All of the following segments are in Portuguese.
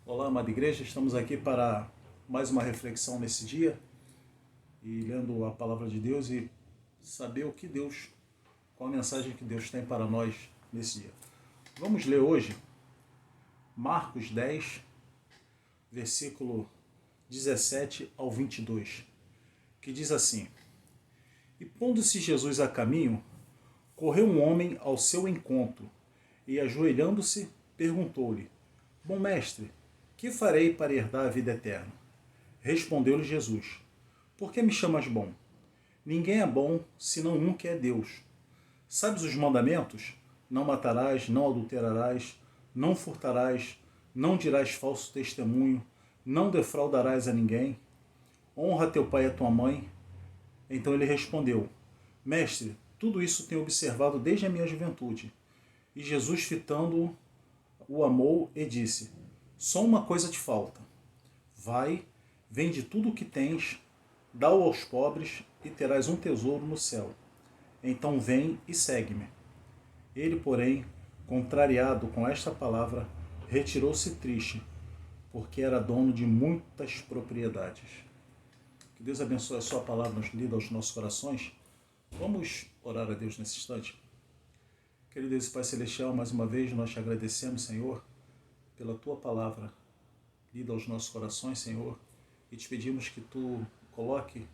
Olá, amada igreja, estamos aqui para mais uma reflexão nesse dia e lendo a palavra de Deus e saber qual a mensagem que Deus tem para nós nesse dia. Vamos ler hoje Marcos 10, versículo 17 ao 22, que diz assim: E pondo-se Jesus a caminho, correu um homem ao seu encontro e, ajoelhando-se, perguntou-lhe: Bom mestre, que farei para herdar a vida eterna? Respondeu-lhe Jesus: Por que me chamas bom? Ninguém é bom senão um que é Deus. Sabes os mandamentos? Não matarás, não adulterarás, não furtarás, não dirás falso testemunho, não defraudarás a ninguém, honra teu pai e a tua mãe. Então ele respondeu: Mestre, tudo isso tenho observado desde a minha juventude. E Jesus, fitando-o, o amou e disse: Só uma coisa te falta. Vai, vende tudo o que tens, dá-o aos pobres e terás um tesouro no céu. Então vem e segue-me. Ele, porém, contrariado com esta palavra, retirou-se triste, porque era dono de muitas propriedades. Que Deus abençoe a sua palavra lida aos nossos corações. Vamos orar a Deus nesse instante? Querido Deus e Pai Celestial, mais uma vez nós te agradecemos, Senhor, pela tua palavra lida aos nossos corações, Senhor, e te pedimos que tu coloque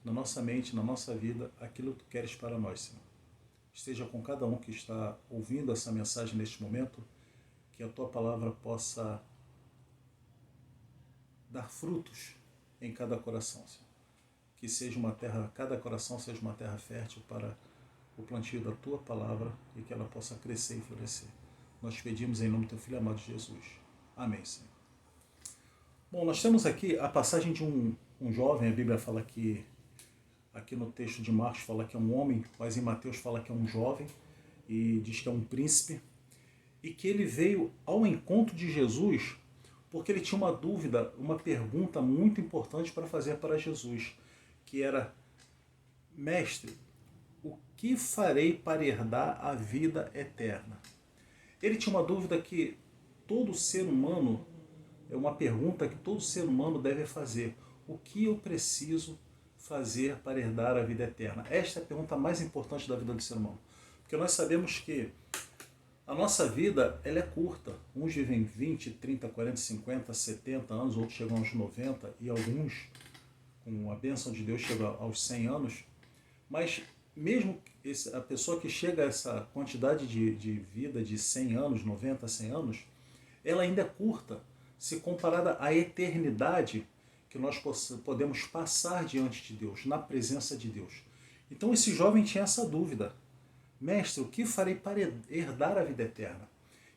na nossa mente, na nossa vida, aquilo que tu queres para nós, Senhor. Esteja com cada um que está ouvindo essa mensagem neste momento, que a tua palavra possa dar frutos em cada coração, Senhor. Que seja uma terra, cada coração seja uma terra fértil para o plantio da tua palavra e que ela possa crescer e florescer. Nós te pedimos em nome do teu Filho amado Jesus. Amém, Senhor. Bom, nós temos aqui a passagem de um jovem, a Bíblia fala que, aqui no texto de Marcos fala que é um homem, mas em Mateus fala que é um jovem, e diz que é um príncipe, e que ele veio ao encontro de Jesus porque ele tinha uma dúvida, uma pergunta muito importante para fazer para Jesus, que era: Mestre, o que farei para herdar a vida eterna? Ele tinha uma dúvida que todo ser humano, é uma pergunta que todo ser humano deve fazer: o que eu preciso fazer para herdar a vida eterna? Esta é a pergunta mais importante da vida do ser humano. Porque nós sabemos que a nossa vida ela é curta. Uns vivem 20, 30, 40, 50, 70 anos, outros chegam aos 90 e alguns, com a bênção de Deus, chegam aos 100 anos. Mas mesmo a pessoa que chega a essa quantidade de vida de 100 anos, 90, 100 anos, ela ainda é curta se comparada à eternidade que nós podemos passar diante de Deus, na presença de Deus. Então esse jovem tinha essa dúvida: Mestre, o que farei para herdar a vida eterna?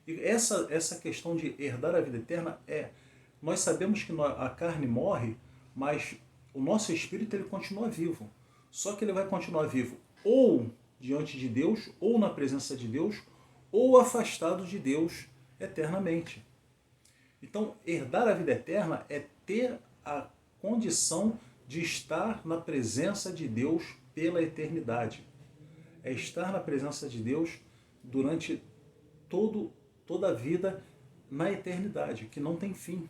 E essa questão de herdar a vida eterna nós sabemos que a carne morre, mas o nosso espírito ele continua vivo. Só que ele vai continuar vivo ou diante de Deus, ou na presença de Deus, ou afastado de Deus eternamente. Então, herdar a vida eterna é ter a condição de estar na presença de Deus pela eternidade. É estar na presença de Deus durante toda a vida na eternidade, que não tem fim.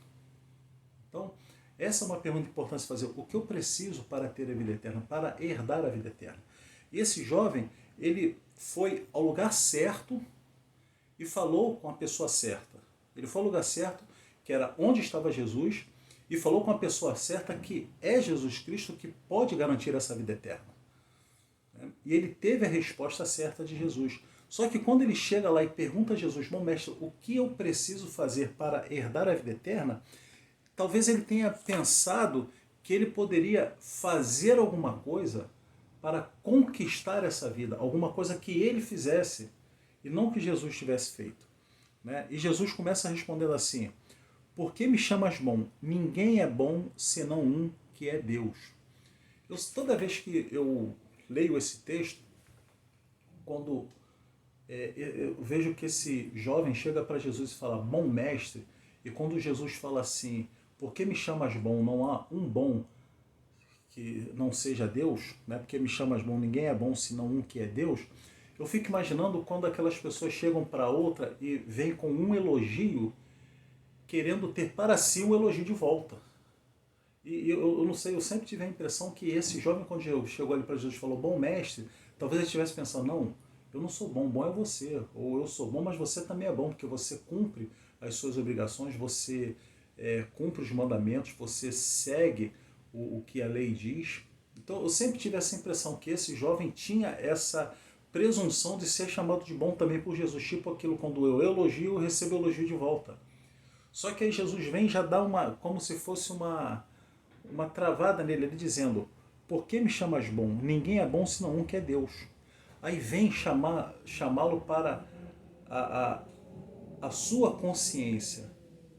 Então, essa é uma pergunta importante de fazer: o que eu preciso para ter a vida eterna, para herdar a vida eterna? E esse jovem, ele foi ao lugar certo e falou com a pessoa certa. Ele foi ao lugar certo, que era onde estava Jesus, e falou com a pessoa certa, que é Jesus Cristo, que pode garantir essa vida eterna. E ele teve a resposta certa de Jesus. Só que quando ele chega lá e pergunta a Jesus: Bom mestre, o que eu preciso fazer para herdar a vida eterna? Talvez ele tenha pensado que ele poderia fazer alguma coisa para conquistar essa vida, alguma coisa que ele fizesse e não que Jesus tivesse feito. E Jesus começa respondendo assim: Por que me chamas bom? Ninguém é bom senão um que é Deus. Toda vez que eu leio esse texto, quando eu vejo que esse jovem chega para Jesus e fala: Bom mestre, e quando Jesus fala assim: Por que me chamas bom? Não há um bom que não seja Deus, porque me chamas bom, ninguém é bom senão um que é Deus. Eu fico imaginando quando aquelas pessoas chegam para outra e vêm com um elogio querendo ter para si um elogio de volta. E eu não sei, eu sempre tive a impressão que esse jovem, quando chegou ali para Jesus e falou, bom mestre, talvez ele estivesse pensando, não, eu não sou bom, bom é você. Ou eu sou bom, mas você também é bom, porque você cumpre as suas obrigações, você cumpre os mandamentos, você segue o que a lei diz. Então eu sempre tive essa impressão que esse jovem tinha essa presunção de ser chamado de bom também por Jesus. Tipo aquilo, quando eu elogio, eu recebo elogio de volta. Só que aí Jesus vem e já dá como se fosse uma travada nele, ele dizendo, por que me chamas bom? Ninguém é bom senão um que é Deus. Aí vem chamá-lo para a, a sua consciência,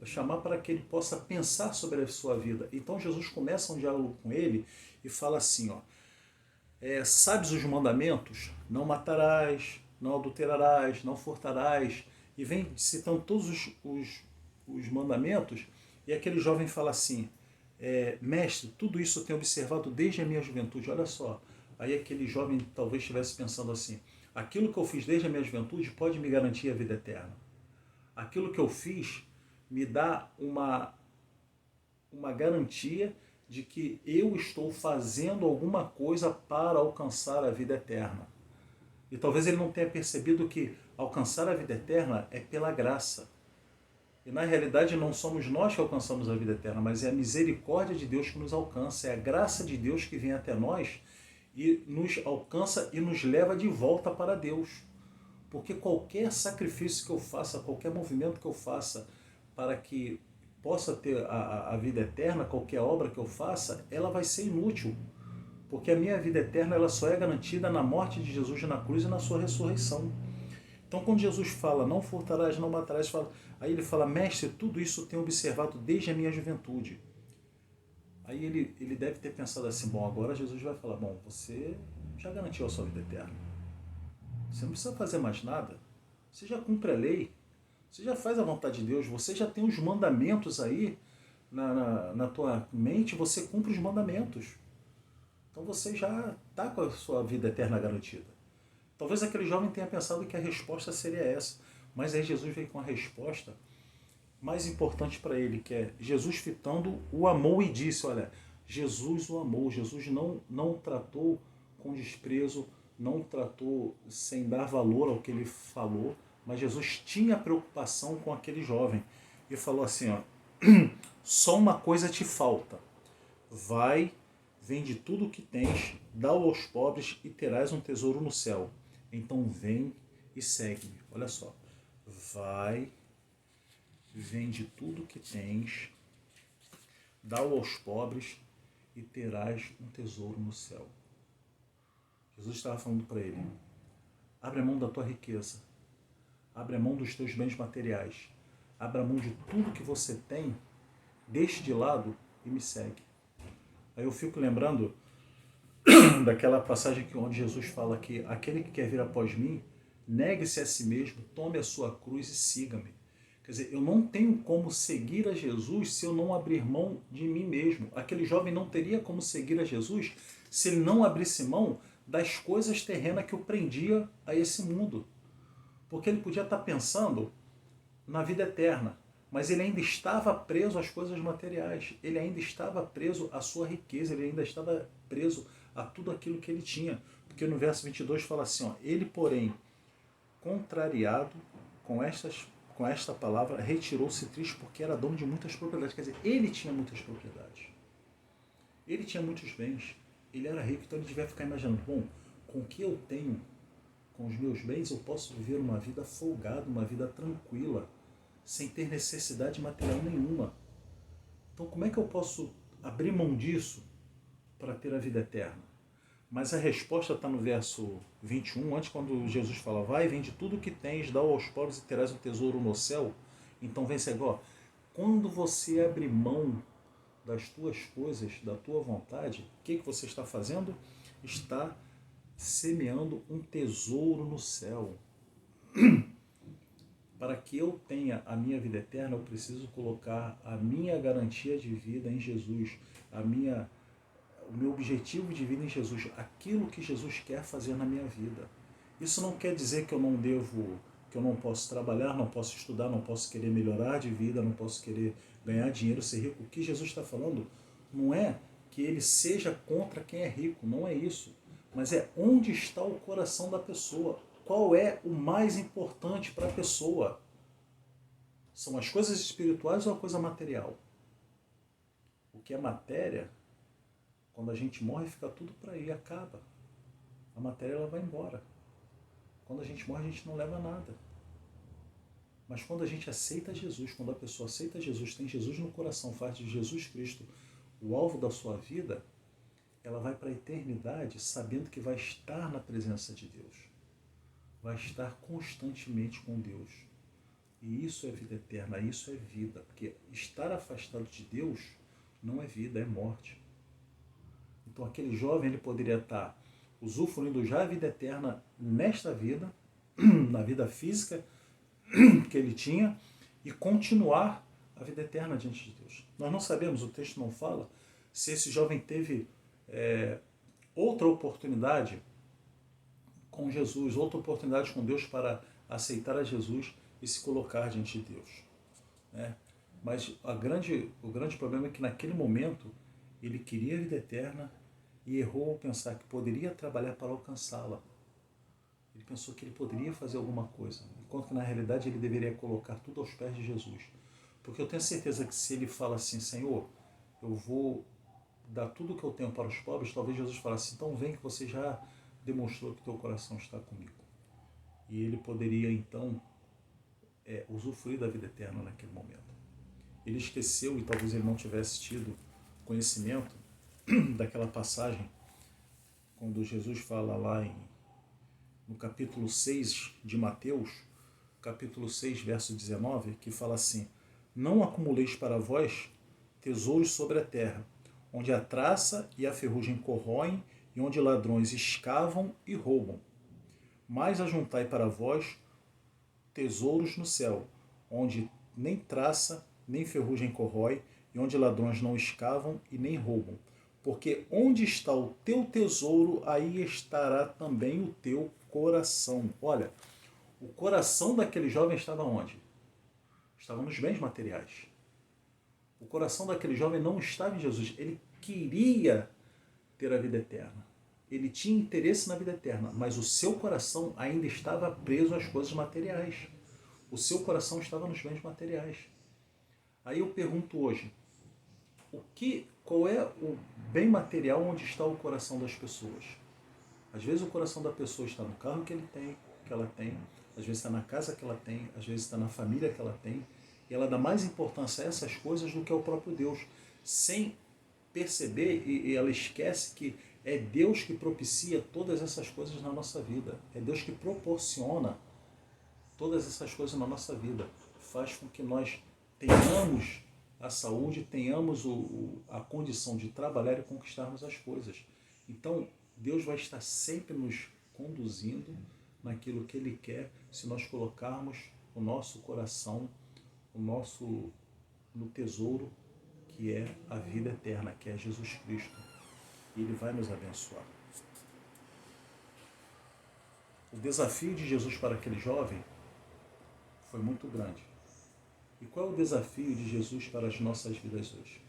chamar para que ele possa pensar sobre a sua vida. Então Jesus começa um diálogo com ele e fala assim, ó, sabes os mandamentos? Não matarás, não adulterarás, não furtarás, e vem citando todos os mandamentos, e aquele jovem fala assim, mestre, tudo isso eu tenho observado desde a minha juventude, olha só. Aí aquele jovem talvez estivesse pensando assim, aquilo que eu fiz desde a minha juventude pode me garantir a vida eterna. Aquilo que eu fiz me dá uma garantia de que eu estou fazendo alguma coisa para alcançar a vida eterna. E talvez ele não tenha percebido que alcançar a vida eterna é pela graça. E na realidade não somos nós que alcançamos a vida eterna, mas é a misericórdia de Deus que nos alcança, é a graça de Deus que vem até nós e nos alcança e nos leva de volta para Deus. Porque qualquer sacrifício que eu faça, qualquer movimento que eu faça para que possa ter a vida eterna, qualquer obra que eu faça, ela vai ser inútil. Porque a minha vida eterna ela só é garantida na morte de Jesus na cruz e na sua ressurreição. Então quando Jesus fala, não furtarás, não matarás, aí ele fala, mestre, tudo isso eu tenho observado desde a minha juventude. Aí ele deve ter pensado assim, bom, agora Jesus vai falar, bom, você já garantiu a sua vida eterna. Você não precisa fazer mais nada. Você já cumpre a lei. Você já faz a vontade de Deus. Você já tem os mandamentos aí na tua mente. Você cumpre os mandamentos. Então você já está com a sua vida eterna garantida. Talvez aquele jovem tenha pensado que a resposta seria essa. Mas aí Jesus veio com a resposta mais importante para ele, que é Jesus fitando o amou e disse, olha, Jesus o amou. Jesus não tratou com desprezo, não tratou sem dar valor ao que ele falou, mas Jesus tinha preocupação com aquele jovem e falou assim, ó, só uma coisa te falta, vai, vende tudo o que tens, dá-o aos pobres e terás um tesouro no céu. Então vem e segue-me. Olha só, vai, vende tudo o que tens, dá-o aos pobres e terás um tesouro no céu. Jesus estava falando para ele, abre a mão da tua riqueza, abre a mão dos teus bens materiais, abre a mão de tudo que você tem, deixe de lado e me segue. Aí eu fico lembrando daquela passagem onde Jesus fala que aquele que quer vir após mim, negue-se a si mesmo, tome a sua cruz e siga-me. Quer dizer, eu não tenho como seguir a Jesus se eu não abrir mão de mim mesmo. Aquele jovem não teria como seguir a Jesus se ele não abrisse mão das coisas terrenas que o prendia a esse mundo. Porque ele podia estar pensando na vida eterna, mas ele ainda estava preso às coisas materiais, ele ainda estava preso à sua riqueza, ele ainda estava preso a tudo aquilo que ele tinha. Porque no verso 22 fala assim, ó, ele, porém, contrariado com esta palavra, retirou-se triste porque era dono de muitas propriedades. Quer dizer, ele tinha muitas propriedades. Ele tinha muitos bens. Ele era rico, então ele devia ficar imaginando, bom, com o que eu tenho, com os meus bens, eu posso viver uma vida folgada, uma vida tranquila, sem ter necessidade material nenhuma. Então como é que eu posso abrir mão disso para ter a vida eterna? Mas a resposta está no verso 21, antes quando Jesus fala, vai, vende tudo o que tens, dá aos pobres e terás um tesouro no céu. Então vem agora, quando você abre mão das tuas coisas, da tua vontade, o que você está fazendo? Está semeando um tesouro no céu. Para que eu tenha a minha vida eterna, eu preciso colocar a minha garantia de vida em Jesus, o meu objetivo de vida em Jesus, aquilo que Jesus quer fazer na minha vida. Isso não quer dizer que eu não devo porque eu não posso trabalhar, não posso estudar, não posso querer melhorar de vida, não posso querer ganhar dinheiro, ser rico. O que Jesus está falando não é que ele seja contra quem é rico, não é isso. Mas é onde está o coração da pessoa. Qual é o mais importante para a pessoa? São as coisas espirituais ou a coisa material? O que é matéria, quando a gente morre, fica tudo por aí, acaba. A matéria ela vai embora. Quando a gente morre, a gente não leva nada. Mas quando a gente aceita Jesus, quando a pessoa aceita Jesus, tem Jesus no coração, faz de Jesus Cristo o alvo da sua vida, ela vai para a eternidade sabendo que vai estar na presença de Deus. Vai estar constantemente com Deus. E isso é vida eterna, isso é vida. Porque estar afastado de Deus não é vida, é morte. Então aquele jovem ele poderia estar usufruindo já a vida eterna nesta vida, na vida física que ele tinha, e continuar a vida eterna diante de Deus. Nós não sabemos, o texto não fala, se esse jovem teve outra oportunidade com Jesus, outra oportunidade com Deus para aceitar a Jesus e se colocar diante de Deus. Né? Mas o grande problema é que naquele momento ele queria a vida eterna e errou ao pensar que poderia trabalhar para alcançá-la. Ele pensou que ele poderia fazer alguma coisa, enquanto que na realidade ele deveria colocar tudo aos pés de Jesus. Porque eu tenho certeza que se ele fala assim, Senhor, eu vou dar tudo o que eu tenho para os pobres, talvez Jesus falasse, então vem que você já demonstrou que teu coração está comigo. E ele poderia então usufruir da vida eterna naquele momento. Ele esqueceu, e talvez ele não tivesse tido conhecimento daquela passagem, quando Jesus fala lá no capítulo 6 de Mateus, capítulo 6, verso 19, que fala assim, não acumuleis para vós tesouros sobre a terra, onde a traça e a ferrugem corroem, e onde ladrões escavam e roubam. Mas ajuntai para vós tesouros no céu, onde nem traça, nem ferrugem corrói, e onde ladrões não escavam e nem roubam. Porque onde está o teu tesouro, aí estará também o teu coração. Olha, o coração daquele jovem estava onde? Estava nos bens materiais. O coração daquele jovem não estava em Jesus. Ele queria ter a vida eterna. Ele tinha interesse na vida eterna, mas o seu coração ainda estava preso às coisas materiais. O seu coração estava nos bens materiais. Aí eu pergunto hoje, qual é o bem material onde está o coração das pessoas? Às vezes o coração da pessoa está no carro que ela tem, às vezes está na casa que ela tem, às vezes está na família que ela tem, e ela dá mais importância a essas coisas do que ao próprio Deus, sem perceber, e ela esquece que é Deus que propicia todas essas coisas na nossa vida, é Deus que proporciona todas essas coisas na nossa vida, faz com que nós tenhamos a saúde, tenhamos a condição de trabalhar e conquistarmos as coisas. Então, Deus vai estar sempre nos conduzindo naquilo que Ele quer, se nós colocarmos o nosso coração, no tesouro, que é a vida eterna, que é Jesus Cristo. E Ele vai nos abençoar. O desafio de Jesus para aquele jovem foi muito grande. E qual é o desafio de Jesus para as nossas vidas hoje?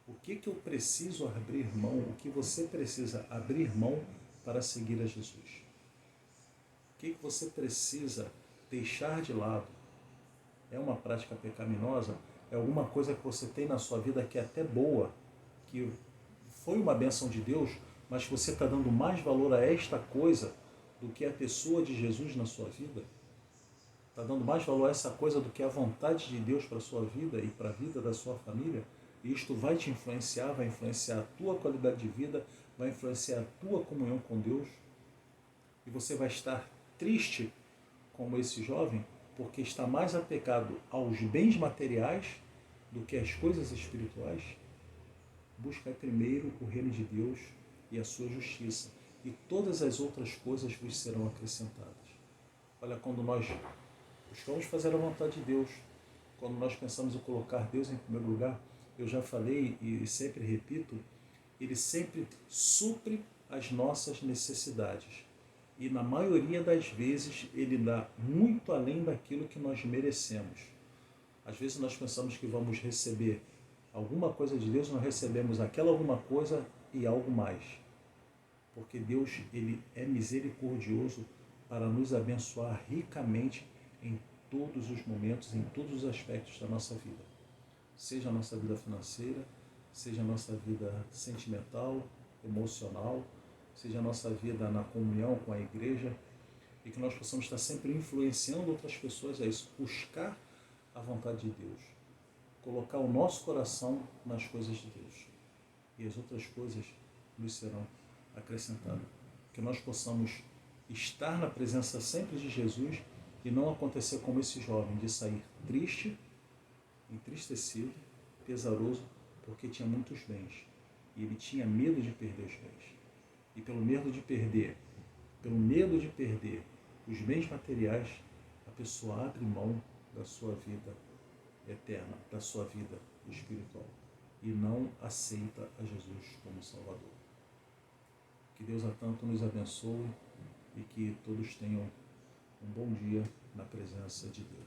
O que eu preciso abrir mão, o que você precisa abrir mão para seguir a Jesus? O que você precisa deixar de lado? É uma prática pecaminosa? É alguma coisa que você tem na sua vida que é até boa, que foi uma bênção de Deus, mas que você está dando mais valor a esta coisa do que a pessoa de Jesus na sua vida? Está dando mais valor a essa coisa do que a vontade de Deus para a sua vida e para a vida da sua família? E isto vai te influenciar, vai influenciar a tua qualidade de vida, vai influenciar a tua comunhão com Deus. E você vai estar triste como esse jovem, porque está mais apegado aos bens materiais do que às coisas espirituais. Buscai primeiro o reino de Deus e a sua justiça, e todas as outras coisas vos serão acrescentadas. Olha, quando nós buscamos fazer a vontade de Deus, quando nós pensamos em colocar Deus em primeiro lugar, eu já falei e sempre repito, Ele sempre supre as nossas necessidades. E na maioria das vezes ele dá muito além daquilo que nós merecemos. Às vezes nós pensamos que vamos receber alguma coisa de Deus, nós recebemos aquela alguma coisa e algo mais. Porque Deus, ele é misericordioso para nos abençoar ricamente em todos os momentos, em todos os aspectos da nossa vida. Seja a nossa vida financeira, seja a nossa vida sentimental, emocional, seja a nossa vida na comunhão com a igreja, e que nós possamos estar sempre influenciando outras pessoas a isso, buscar a vontade de Deus, colocar o nosso coração nas coisas de Deus, e as outras coisas nos serão acrescentadas. Que nós possamos estar na presença sempre de Jesus e não acontecer como esse jovem, de sair triste, entristecido, pesaroso, porque tinha muitos bens. E ele tinha medo de perder os bens. E pelo medo de perder os bens materiais, a pessoa abre mão da sua vida eterna, da sua vida espiritual, e não aceita a Jesus como Salvador. Que Deus a tanto nos abençoe e que todos tenham um bom dia na presença de Deus.